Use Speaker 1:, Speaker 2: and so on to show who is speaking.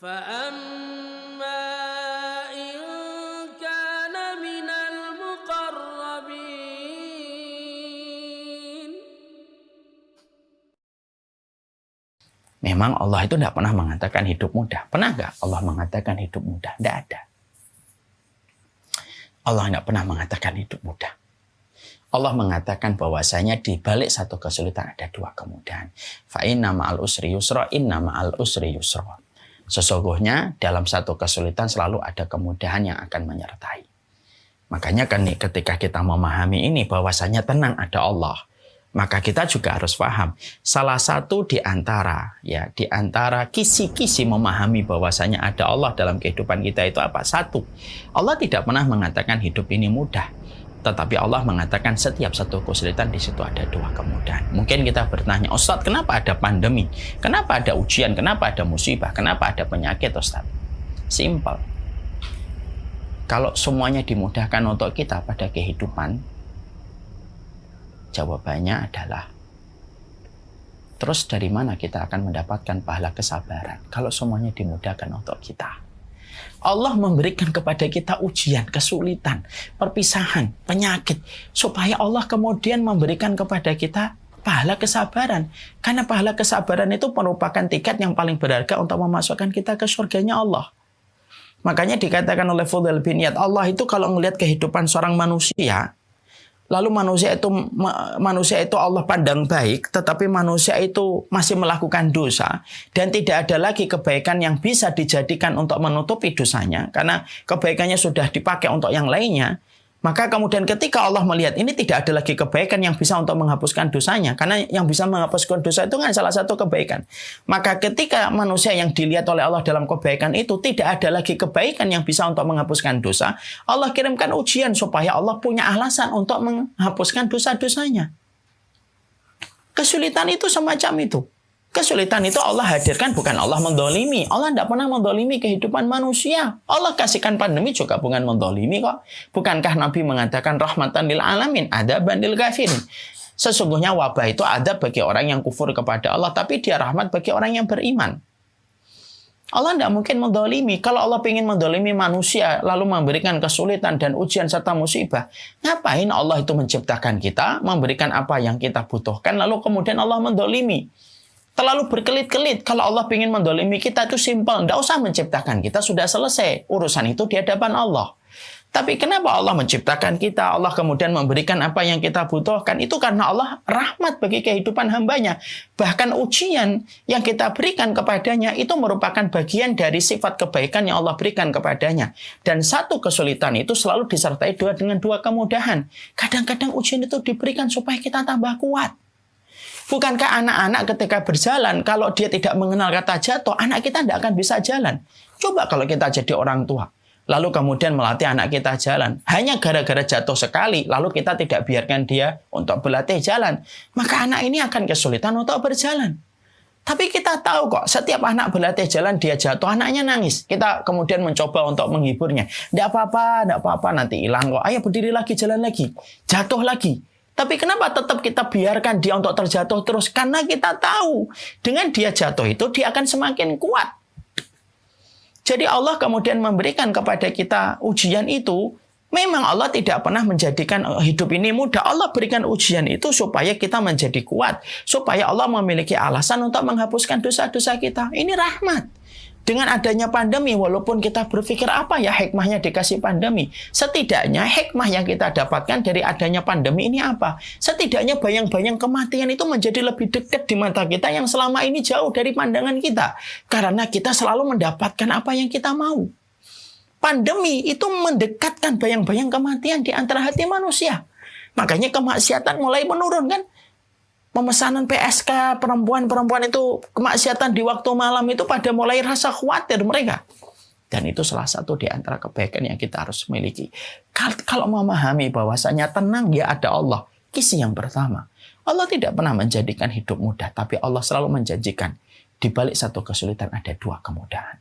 Speaker 1: فأما إن كان من المقربين.
Speaker 2: Memang Allah itu tidak pernah mengatakan hidup mudah. Pernah nggak Allah mengatakan hidup mudah? Tidak ada. Allah tidak pernah mengatakan hidup mudah. Allah mengatakan bahwasanya di balik satu kesulitan ada dua kemudahan. Fa inna ma'al usri yusra, inna ma'al usri yusra. Sesungguhnya dalam satu kesulitan selalu ada kemudahan yang akan menyertai. Makanya kan ketika kita memahami ini bahwasanya tenang ada Allah, maka kita juga harus paham salah satu di antara kisi-kisi memahami bahwasanya ada Allah dalam kehidupan kita itu apa? Satu, Allah tidak pernah mengatakan hidup ini mudah. Tetapi Allah mengatakan setiap satu kesulitan di situ ada dua kemudahan. Mungkin kita bertanya, Ustadz, kenapa ada pandemi? Kenapa ada ujian? Kenapa ada musibah? Kenapa ada penyakit, Ustadz? Simple. Kalau semuanya dimudahkan untuk kita pada kehidupan, jawabannya adalah, terus dari mana kita akan mendapatkan pahala kesabaran? Kalau semuanya dimudahkan untuk kita. Allah memberikan kepada kita ujian, kesulitan, perpisahan, penyakit. Supaya Allah kemudian memberikan kepada kita pahala kesabaran. Karena pahala kesabaran itu merupakan tiket yang paling berharga untuk memasukkan kita ke surganya Allah. Makanya dikatakan oleh Fudail bin Iyad, Allah itu kalau melihat kehidupan seorang manusia, lalu manusia itu Allah pandang baik, tetapi manusia itu masih melakukan dosa dan tidak ada lagi kebaikan yang bisa dijadikan untuk menutupi dosanya karena kebaikannya sudah dipakai untuk yang lainnya. Maka kemudian ketika Allah melihat ini tidak ada lagi kebaikan yang bisa untuk menghapuskan dosanya. Karena yang bisa menghapuskan dosa itu kan salah satu kebaikan. Maka ketika manusia yang dilihat oleh Allah dalam kebaikan itu tidak ada lagi kebaikan yang bisa untuk menghapuskan dosa. Allah kirimkan ujian supaya Allah punya alasan untuk menghapuskan dosa-dosanya. Kesulitan itu semacam itu. Kesulitan itu Allah hadirkan, bukan Allah mendolimi. Allah tidak pernah mendolimi kehidupan manusia. Allah kasihkan pandemi juga bukan mendolimi kok. Bukankah Nabi mengatakan rahmatan lil alamin, adaban lil kafirin. Sesungguhnya wabah itu ada bagi orang yang kufur kepada Allah, tapi dia rahmat bagi orang yang beriman. Allah tidak mungkin mendolimi. Kalau Allah ingin mendolimi manusia, lalu memberikan kesulitan dan ujian serta musibah, ngapain Allah itu menciptakan kita, memberikan apa yang kita butuhkan, lalu kemudian Allah mendolimi? Terlalu berkelit-kelit. Kalau Allah ingin mendolimi kita itu simpel. Tidak usah menciptakan kita, sudah selesai. Urusan itu di hadapan Allah. Tapi kenapa Allah menciptakan kita? Allah kemudian memberikan apa yang kita butuhkan. Itu karena Allah rahmat bagi kehidupan hambanya. Bahkan ujian yang kita berikan kepadanya itu merupakan bagian dari sifat kebaikan yang Allah berikan kepadanya. Dan satu kesulitan itu selalu disertai dengan dua kemudahan. Kadang-kadang ujian itu diberikan supaya kita tambah kuat. Bukankah anak-anak ketika berjalan, kalau dia tidak mengenal kata jatuh, anak kita tidak akan bisa jalan. Coba kalau kita jadi orang tua, lalu kemudian melatih anak kita jalan. Hanya gara-gara jatuh sekali, lalu kita tidak biarkan dia untuk berlatih jalan. Maka anak ini akan kesulitan untuk berjalan. Tapi kita tahu kok, setiap anak berlatih jalan, dia jatuh, anaknya nangis. Kita kemudian mencoba untuk menghiburnya. Tidak apa-apa, nanti hilang kok. Ayo berdiri lagi, jalan lagi. Jatuh lagi. Tapi kenapa tetap kita biarkan dia untuk terjatuh terus? Karena kita tahu dengan dia jatuh itu dia akan semakin kuat. Jadi Allah kemudian memberikan kepada kita ujian itu. Memang Allah tidak pernah menjadikan hidup ini mudah. Allah berikan ujian itu supaya kita menjadi kuat. Supaya Allah memiliki alasan untuk menghapuskan dosa-dosa kita. Ini rahmat. Dengan adanya pandemi, walaupun kita berpikir apa ya hikmahnya dikasih pandemi, setidaknya hikmah yang kita dapatkan dari adanya pandemi ini apa? Setidaknya bayang-bayang kematian itu menjadi lebih dekat di mata kita yang selama ini jauh dari pandangan kita. Karena kita selalu mendapatkan apa yang kita mau. Pandemi itu mendekatkan bayang-bayang kematian di antara hati manusia. Makanya kemaksiatan mulai menurun kan? Pemesanan PSK perempuan-perempuan itu kemaksiatan di waktu malam itu pada mulai rasa khawatir mereka. Dan itu salah satu di antara kebaikan yang kita harus miliki. Kalau memahami bahwasanya tenang ya ada Allah. Kisi yang pertama. Allah tidak pernah menjadikan hidup mudah. Tapi Allah selalu menjanjikan di balik satu kesulitan ada dua kemudahan.